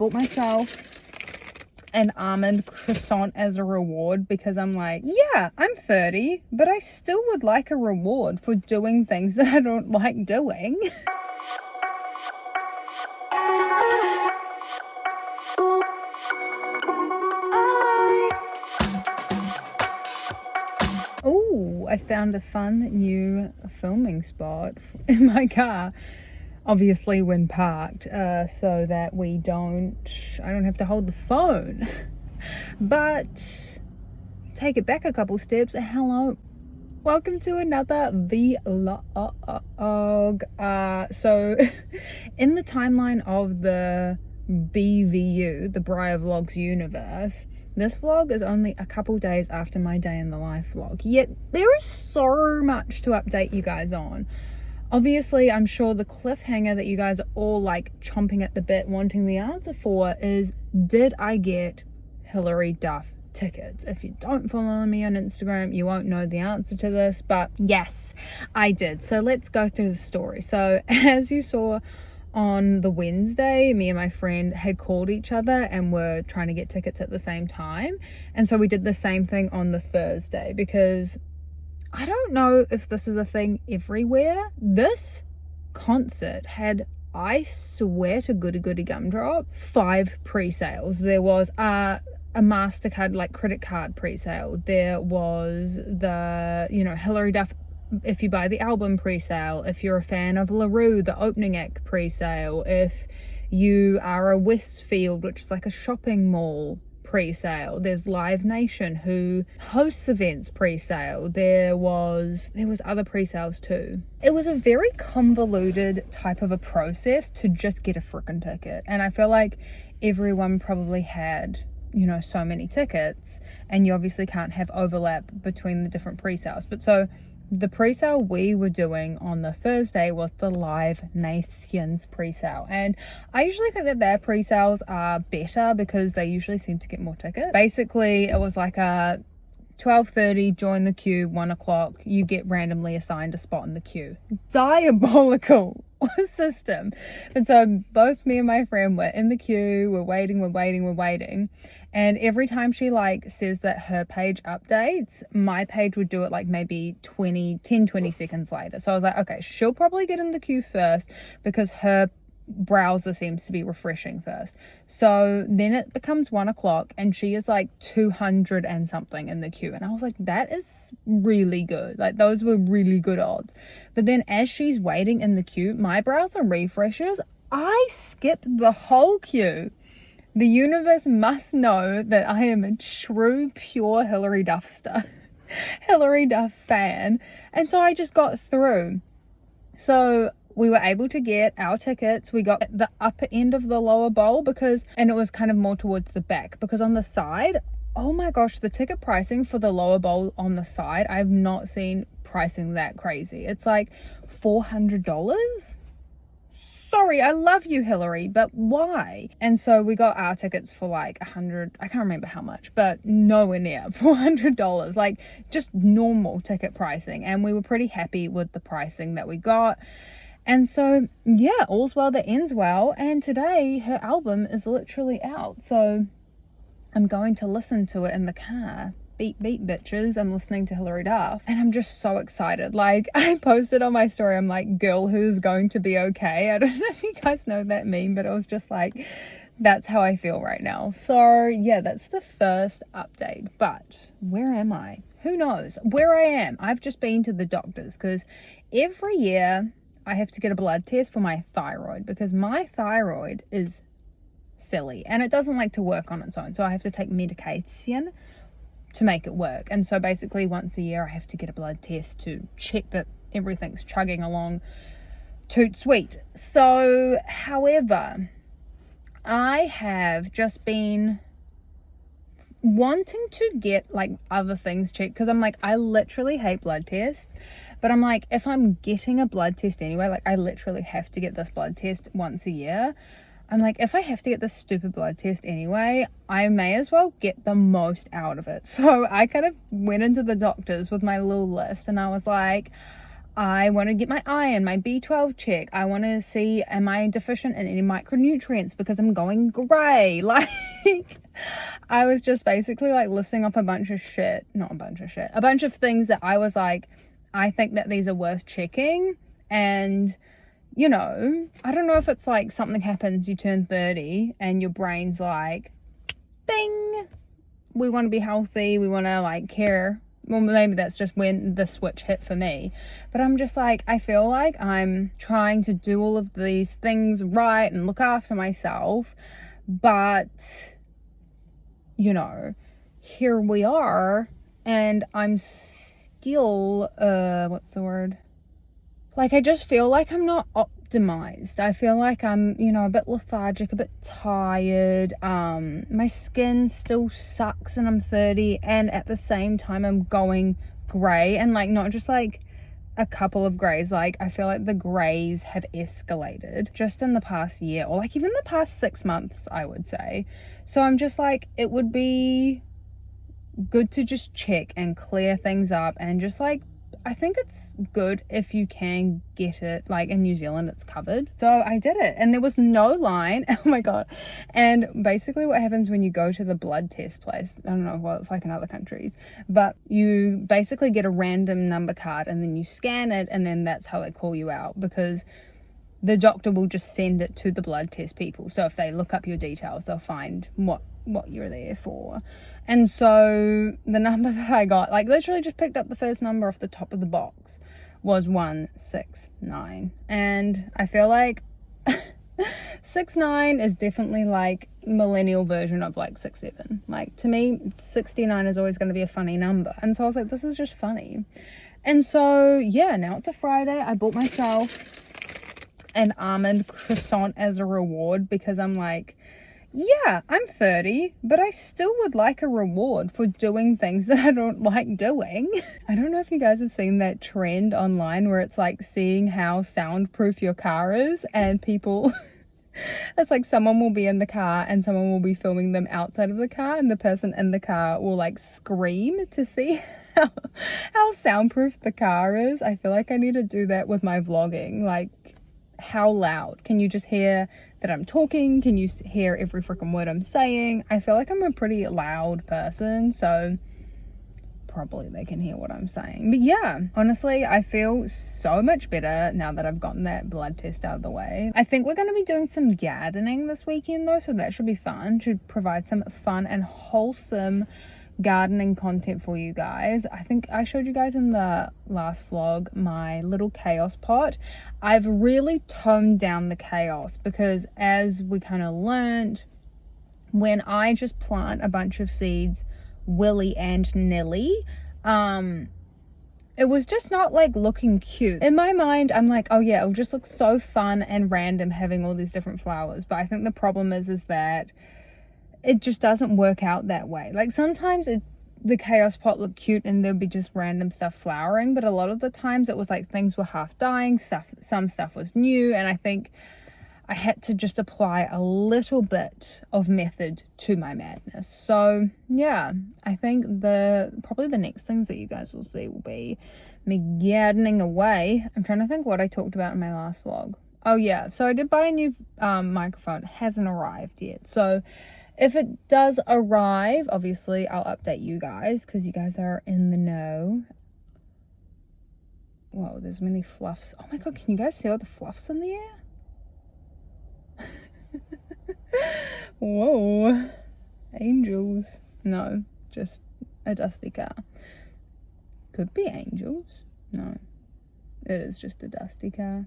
bought myself an almond croissant as a reward because I'm like, yeah, I'm 30, but I still would like a reward for doing things that I don't like doing. Oh, I found a fun new filming spot in my car. Obviously when parked, so that I don't have to hold the phone. But take it back a couple steps. Hello, welcome to another vlog. So in the timeline of the BVU, the Briar Vlogs universe, this vlog is only a couple days after my day in the life vlog, yet there is so much to update you guys on. Obviously, I'm sure the cliffhanger that you guys are all like chomping at the bit wanting the answer for is, did I get Hilary Duff tickets? If you don't follow me on Instagram, you won't know the answer to this, but yes, I did. So let's go through the story. So as you saw on the Wednesday, me and my friend had called each other and were trying to get tickets at the same time. And so we did the same thing on the Thursday because I don't know if this is a thing everywhere. This concert had, I swear to goody gumdrop, 5 pre-sales. There was a MasterCard, like credit card pre-sale. There was the, Hilary Duff, if you buy the album pre-sale. If you're a fan of LaRue, the opening act pre-sale. If you are a Westfield, which is like a shopping mall, pre-sale. There's Live Nation, who hosts events pre-sale. There was other pre-sales too. It was a very convoluted type of a process to just get a frickin' ticket, and I feel like everyone probably had so many tickets, and you obviously can't have overlap between the different pre-sales. But so the pre-sale we were doing on the Thursday was the Live Nations pre-sale, and I usually think that their pre-sales are better because they usually seem to get more tickets. Basically, it was like a 12:30, join the queue, 1 o'clock, you get randomly assigned a spot in the queue. Diabolical system. And so both me and my friend were in the queue, we're waiting. And every time she says that her page updates, my page would do it maybe 20 seconds later. So I was like, okay, she'll probably get in the queue first because her browser seems to be refreshing first. So then it becomes 1 o'clock and she is 200 and something in the queue. And I was like, that is really good. Those were really good odds. But then as she's waiting in the queue, my browser refreshes. I skipped the whole queue. The universe must know that I am a true, pure Hilary Duff fan. And so I just got through. So we were able to get our tickets. We got the upper end of the lower bowl and it was kind of more towards the back, because on the side, oh my gosh, the ticket pricing for the lower bowl on the side, I've not seen pricing that crazy. It's $400. Sorry, I love you, Hilary, but why? And so we got our tickets for 100, I can't remember how much, but nowhere near $400, just normal ticket pricing. And we were pretty happy with the pricing that we got. And so, yeah, all's well that ends well. And today her album is literally out. So I'm going to listen to it in the car. Beep, beep, bitches. I'm listening to Hilary Duff and I'm just so excited. I posted on my story, I'm like, girl who's going to be okay. I don't know if you guys know that meme, but it was just that's how I feel right now. So yeah, that's the first update. But where am I? Who knows where I am? I've just been to the doctors because every year I have to get a blood test for my thyroid because my thyroid is silly and it doesn't like to work on its own. So I have to take medication to make it work. And so basically once a year I have to get a blood test to check that everything's chugging along toot sweet. So however, I have just been wanting to get other things checked because I'm I literally hate blood tests, but I'm if I'm getting a blood test anyway, I literally have to get this blood test once a year. I'm if I have to get this stupid blood test anyway, I may as well get the most out of it. So I kind of went into the doctors with my little list and I was I want to get my iron, my B12 check. I want to see, am I deficient in any micronutrients because I'm going grey? Like, I was just basically like listing off a bunch of shit. Not a bunch of shit. A bunch of things that I was like, I think that these are worth checking. And, you know, I don't know if it's like something happens, you turn 30 and your brain's like, bing, we want to be healthy. We want to like care. Well, maybe that's just when the switch hit for me. But I'm just like, I feel like I'm trying to do all of these things right and look after myself. But, you know, here we are. And I'm still, what's the word? Like, I just feel like I'm not optimized. I feel like I'm, you know, a bit lethargic, a bit tired. My skin still sucks and I'm 30, and at the same time I'm going grey, and like not just like a couple of greys. Like, I feel like the greys have escalated just in the past year, or like even the past 6 months, I would say. So I'm just like, it would be good to just check and clear things up, and just like, I think it's good if you can get it, like in New Zealand it's covered. So I did it and there was no line. Oh my god. And basically what happens when you go to the blood test place, I don't know what it's like in other countries, but you basically get a random number card and then you scan it, and then that's how they call you out, because the doctor will just send it to the blood test people. So if they look up your details, they'll find what you're there for. And so the number that I got, like literally just picked up the first number off the top of the box, was 169. And I feel like 69 is definitely like millennial version of like 67. Like, to me, 69 is always going to be a funny number. And so I was like, this is just funny. And so yeah, now it's a Friday. I bought myself an almond croissant as a reward, because I'm like, yeah, I'm 30, but I still would like a reward for doing things that I don't like doing. I don't know if you guys have seen that trend online where it's like seeing how soundproof your car is, and people, it's like someone will be in the car and someone will be filming them outside of the car, and the person in the car will like scream to see how soundproof the car is. I feel like I need to do that with my vlogging. Like, how loud? Can you just hear that I'm talking? Can you hear every freaking word I'm saying? I feel like I'm a pretty loud person, so probably they can hear what I'm saying. But yeah, honestly, I feel so much better now that I've gotten that blood test out of the way. I think we're going to be doing some gardening this weekend though, so that should be fun. Should provide some fun and wholesome gardening content for you guys. I think I showed you guys in the last vlog my little chaos pot. I've really toned down the chaos, because as we kind of learned, when I just plant a bunch of seeds willy and nilly, it was just not like looking cute. In my mind, I'm like, oh yeah, it'll just look so fun and random having all these different flowers. But I think the problem is that it just doesn't work out that way. Like, sometimes the chaos pot looked cute and there'd be just random stuff flowering, but a lot of the times it was like things were half dying, some stuff was new, and I think I had to just apply a little bit of method to my madness. So yeah, I think probably the next things that you guys will see will be me gardening away. I'm trying to think what I talked about in my last vlog. Oh yeah, so I did buy a new microphone. It hasn't arrived yet, so if it does arrive, obviously I'll update you guys, because you guys are in the know. Whoa, there's many fluffs. Oh my god, can you guys see all the fluffs in the air? Whoa. Angels. No, just a dusty car. Could be angels. No, it is just a dusty car.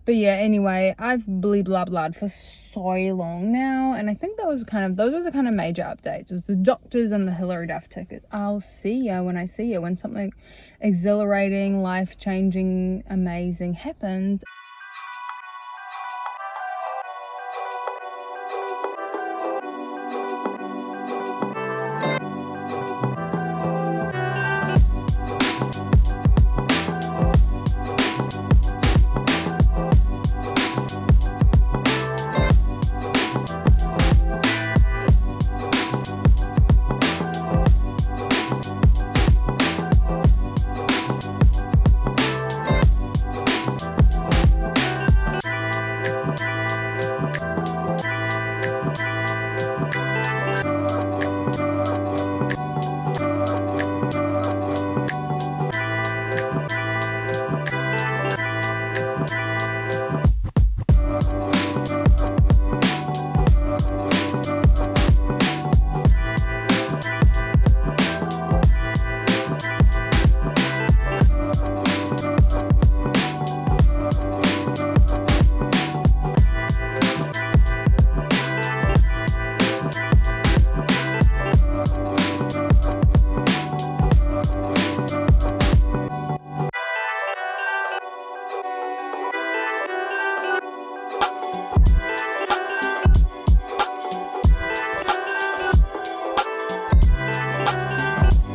But yeah, anyway, I've blah-blahed for so long now, and I think those were the kind of major updates. It was the doctors and the Hillary Duff ticket. I'll see ya when I see ya, when something exhilarating, life-changing, amazing happens.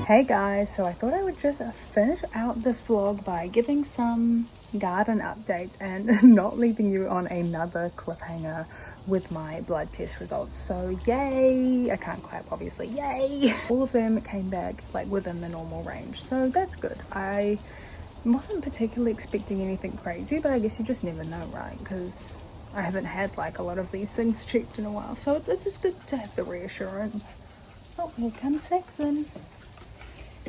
Hey guys, so I thought I would just finish out this vlog by giving some garden updates and not leaving you on another cliffhanger with my blood test results. So yay! I can't clap obviously, yay! All of them came back like within the normal range, so that's good. I wasn't particularly expecting anything crazy, but I guess you just never know, right? Because I haven't had like a lot of these things checked in a while, so it's just good to have the reassurance. Oh, here comes Saxon.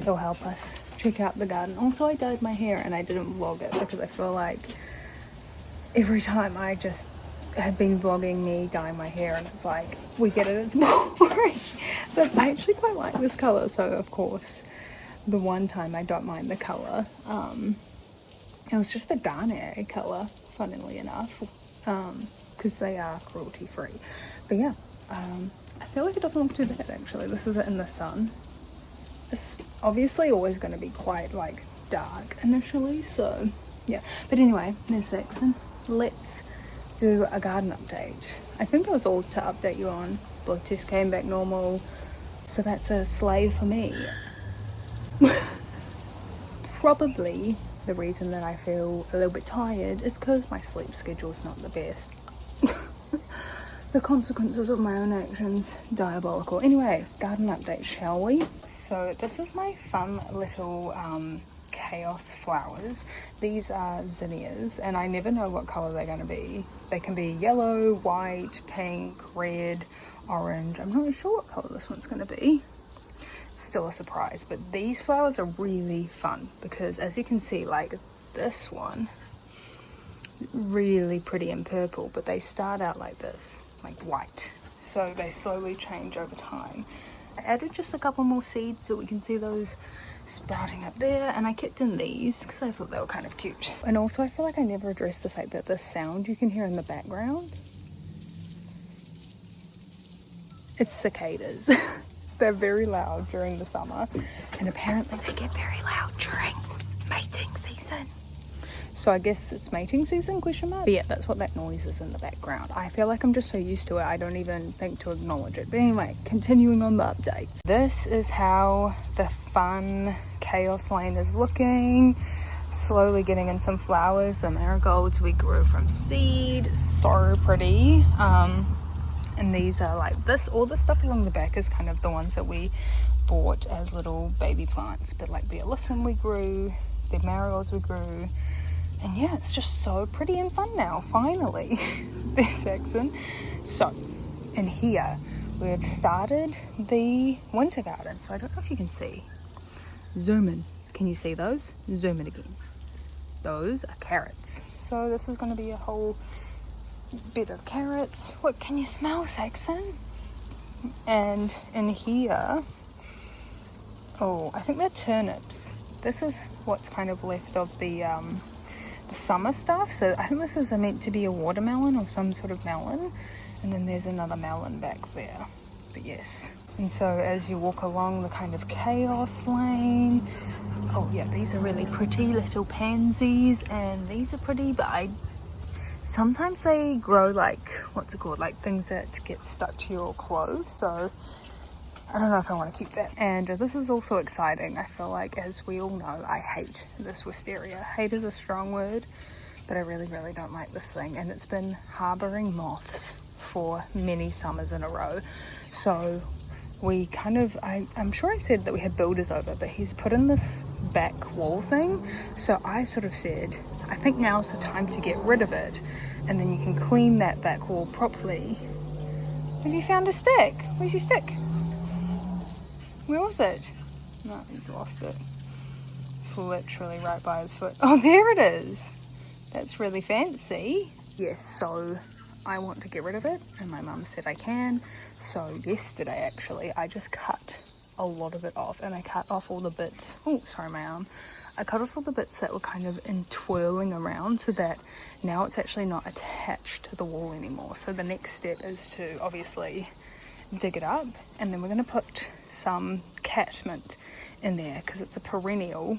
He'll help us check out the garden. Also, I dyed my hair and I didn't vlog it because I feel like every time I just have been vlogging me dyeing my hair and it's like, we get it, it's boring. But I actually quite like this colour, so of course, the one time I don't mind the colour. It was just a Garnier colour, funnily enough, because they are cruelty free. But yeah, I feel like it doesn't look too bad actually. This is it in the sun. It's obviously always going to be quite like dark initially, so yeah. But anyway, there's Saxon. Let's do a garden update. I think it was all to update you on. Blood test came back normal, so that's a slave for me. Probably the reason that I feel a little bit tired is because my sleep schedule's not the best. The consequences of my own actions, diabolical. Anyway, garden update, shall we? So this is my fun little chaos flowers. These are zinnias, and I never know what colour they're going to be. They can be yellow, white, pink, red, orange. I'm not really sure what colour this one's going to be. Still a surprise, but these flowers are really fun because as you can see, like this one, really pretty in purple, but they start out like this, like white. So they slowly change over time. I added just a couple more seeds so we can see those sprouting up there, and I kept in these because I thought they were kind of cute. And also I feel like I never addressed the fact that the sound you can hear in the background, it's cicadas. They're very loud during the summer, and apparently they get very loud during mating season. So I guess it's mating season, question mark? But yeah, that's what that noise is in the background. I feel like I'm just so used to it, I don't even think to acknowledge it. But anyway, continuing on the updates. This is how the fun chaos lane is looking. Slowly getting in some flowers. The marigolds we grew from seed. So pretty. And these are like this, all the stuff along the back is kind of the ones that we bought as little baby plants. But like the alyssum we grew, the marigolds we grew. And yeah, it's just so pretty and fun now, finally. There's Saxon. So, in here, we've started the winter garden. So I don't know if you can see. Zoom in. Can you see those? Zoom in again. Those are carrots. So this is going to be a whole bed of carrots. What can you smell, Saxon? And in here, oh, I think they're turnips. This is what's kind of left of the summer stuff. So I think this is meant to be a watermelon or some sort of melon, and then there's another melon back there. But yes, and so as you walk along the kind of chaos lane, oh yeah, these are really pretty little pansies, and these are pretty, but sometimes they grow like, what's it called, like things that get stuck to your clothes, so I don't know if I want to keep that. And this is also exciting. I feel like, as we all know, I hate this wisteria. Hate is a strong word, but I really, really don't like this thing. And it's been harboring moths for many summers in a row. So we kind of, I'm sure I said that we had builders over, but he's put in this back wall thing. So I sort of said, I think now's the time to get rid of it. And then you can clean that back wall properly. Have you found a stick? Where's your stick? Where was it? No, he's lost it. It's literally right by his foot. Oh, there it is. That's really fancy. Yes, so I want to get rid of it, and my mum said I can. So yesterday, actually, I just cut a lot of it off, and I cut off all the bits. Oh, sorry, my arm. I cut off all the bits that were kind of twirling around, so that now it's actually not attached to the wall anymore. So the next step is to obviously dig it up, and then we're going to put some catmint in there because it's a perennial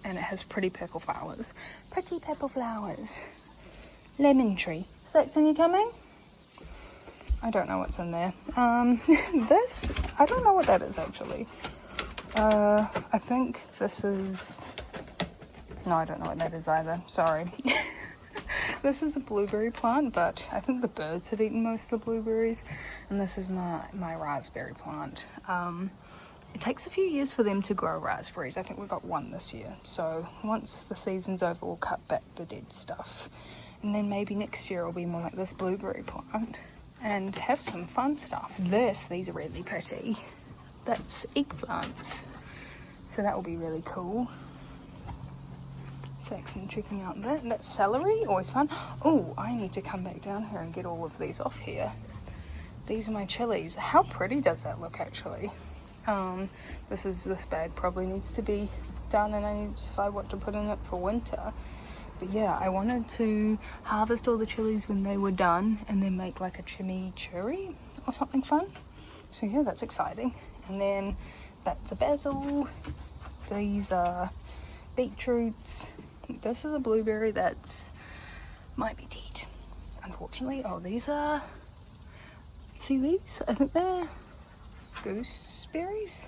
and it has pretty purple flowers. Pretty purple flowers. Lemon tree. Saxon, you coming? I don't know what's in there. This, I don't know what that is actually. I think this is... No, I don't know what that is either. Sorry. This is a blueberry plant, but I think the birds have eaten most of the blueberries. And this is my raspberry plant. It takes a few years for them to grow raspberries. I think we got one this year. So once the season's over, we'll cut back the dead stuff. And then maybe next year it'll be more like this blueberry plant. And have some fun stuff. These are really pretty. That's eggplants. So that will be really cool. So excellent checking out that. That's celery, always fun. Oh, I need to come back down here and get all of these off here. These are my chilies. How pretty does that look actually? This bag probably needs to be done and I need to decide what to put in it for winter. But yeah, I wanted to harvest all the chilies when they were done and then make like a chimichurri or something fun. So yeah, that's exciting. And then that's a basil. These are beetroots. This is a blueberry that might be dead, unfortunately. Oh, these are... See these? I think they're gooseberries.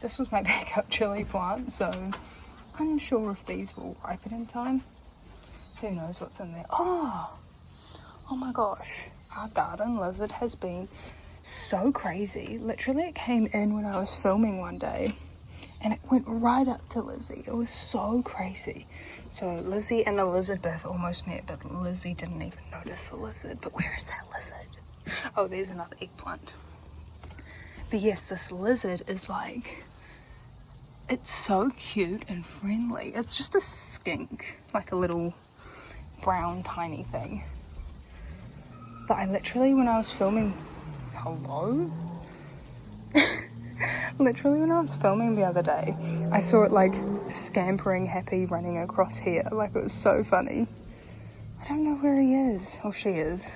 This was my backup chili plant, so I'm unsure if these will ripen in time. Who knows what's in there? Oh my gosh. Our garden lizard has been so crazy. Literally, it came in when I was filming one day and it went right up to Lizzie. It was so crazy. So Lizzie and the lizard both almost met, but Lizzie didn't even notice the lizard. But where is that lizard? Oh, there's another eggplant. But yes, this lizard is like, it's so cute and friendly. It's just a skink, like a little brown tiny thing. But I literally, when I was filming, literally when I was filming the other day, I saw it like scampering happy running across here. Like, it was so funny. I don't know where he is, or she is.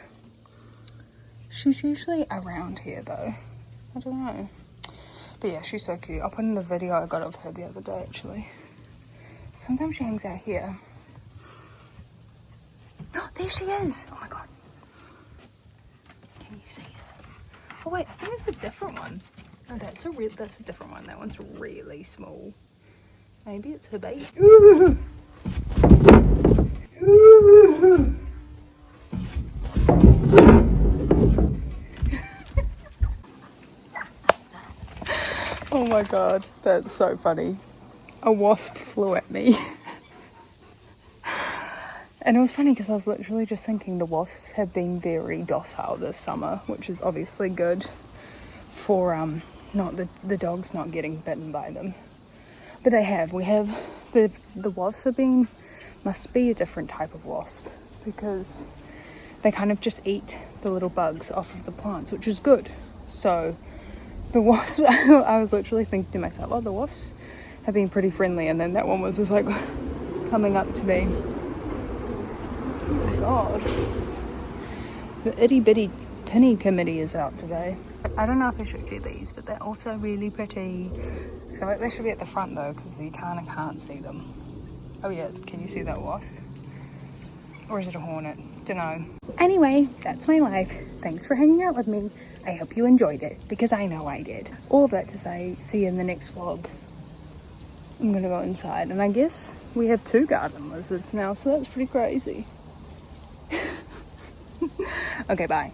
She's usually around here though. I don't know. But yeah, she's so cute. I'll put in the video I got of her the other day actually. Sometimes she hangs out here. Oh, there she is! Oh my god. Can you see her? Oh wait, I think it's a different one. Oh, that's a different one. That one's really small. Maybe it's her baby. Oh my god, that's so funny. A wasp flew at me. And it was funny because I was literally just thinking the wasps have been very docile this summer, which is obviously good for not the dogs not getting bitten by them. But they have. We have the wasps have been, must be a different type of wasp because they kind of just eat the little bugs off of the plants, which is good. So the wasps, I was literally thinking to myself, oh, the wasps have been pretty friendly, and then that one was just like coming up to me. Oh my god. The itty bitty pinny committee is out today. I don't know if I showed you these, but they're also really pretty. So they should be at the front though, because you kind of can't see them. Oh yeah, can you see that wasp? Or is it a hornet? Dunno. Anyway, that's my life. Thanks for hanging out with me. I hope you enjoyed it, because I know I did. All of that to say, see you in the next vlog. I'm gonna go inside, and I guess we have 2 garden lizards now, so that's pretty crazy. Okay, bye.